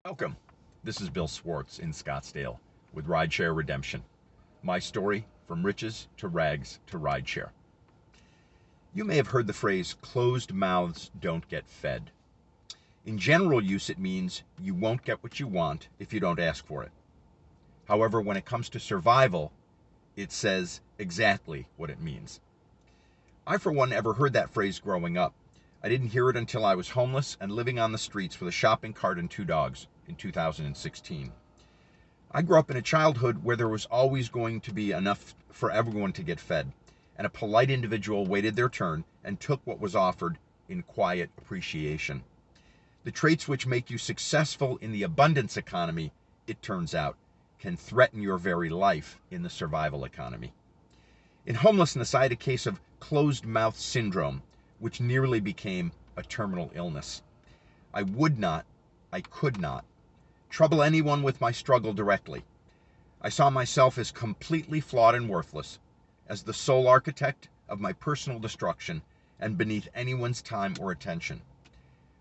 Welcome. This is Bill Swartz in Scottsdale with Rideshare Redemption. My story from riches to rags to rideshare. You may have heard the phrase, closed mouths don't get fed. In general use, it means you won't get what you want if you don't ask for it. However, when it comes to survival, it says exactly what it means. I, for one, never heard that phrase growing up. I didn't hear it until I was homeless and living on the streets with a shopping cart and 2 dogs in 2016. I grew up in a childhood where there was always going to be enough for everyone to get fed, and a polite individual waited their turn and took what was offered in quiet appreciation. The traits which make you successful in the abundance economy, it turns out, can threaten your very life in the survival economy. In homelessness, I had a case of closed mouth syndrome, which nearly became a terminal illness. I could not trouble anyone with my struggle directly. I saw myself as completely flawed and worthless, as the sole architect of my personal destruction and beneath anyone's time or attention.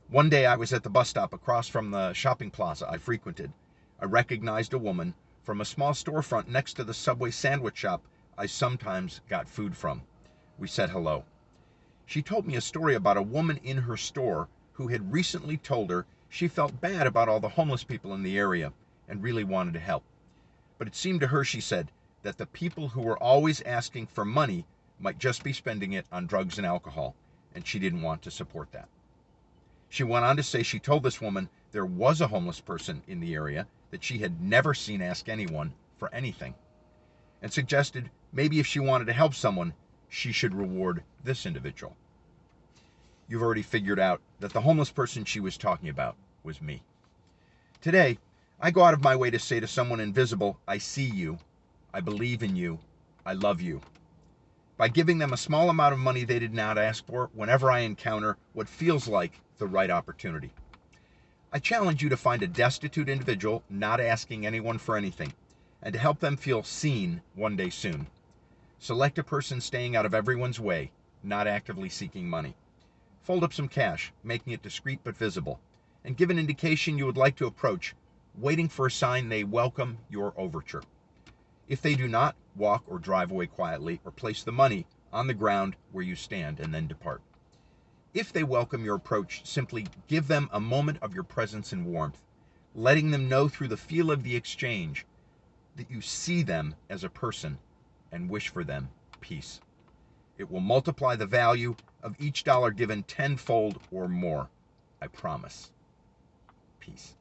One day I was at the bus stop across from the shopping plaza I frequented. I recognized a woman from a small storefront next to the Subway sandwich shop I sometimes got food from. We said hello. She told me a story about a woman in her store who had recently told her she felt bad about all the homeless people in the area and really wanted to help. But it seemed to her, she said, that the people who were always asking for money might just be spending it on drugs and alcohol, and she didn't want to support that. She went on to say she told this woman there was a homeless person in the area that she had never seen ask anyone for anything, and suggested maybe if she wanted to help someone, she should reward this individual. You've already figured out that the homeless person she was talking about was me. Today, I go out of my way to say to someone invisible, I see you, I believe in you, I love you. By giving them a small amount of money they did not ask for whenever I encounter what feels like the right opportunity. I challenge you to find a destitute individual not asking anyone for anything, and to help them feel seen one day soon. Select a person staying out of everyone's way, not actively seeking money. Fold up some cash, making it discreet but visible, and give an indication you would like to approach, waiting for a sign they welcome your overture. If they do not, walk or drive away quietly, or place the money on the ground where you stand and then depart. If they welcome your approach, simply give them a moment of your presence and warmth, letting them know through the feel of the exchange that you see them as a person and wish for them peace. It will multiply the value of each dollar given tenfold or more. I promise. Peace.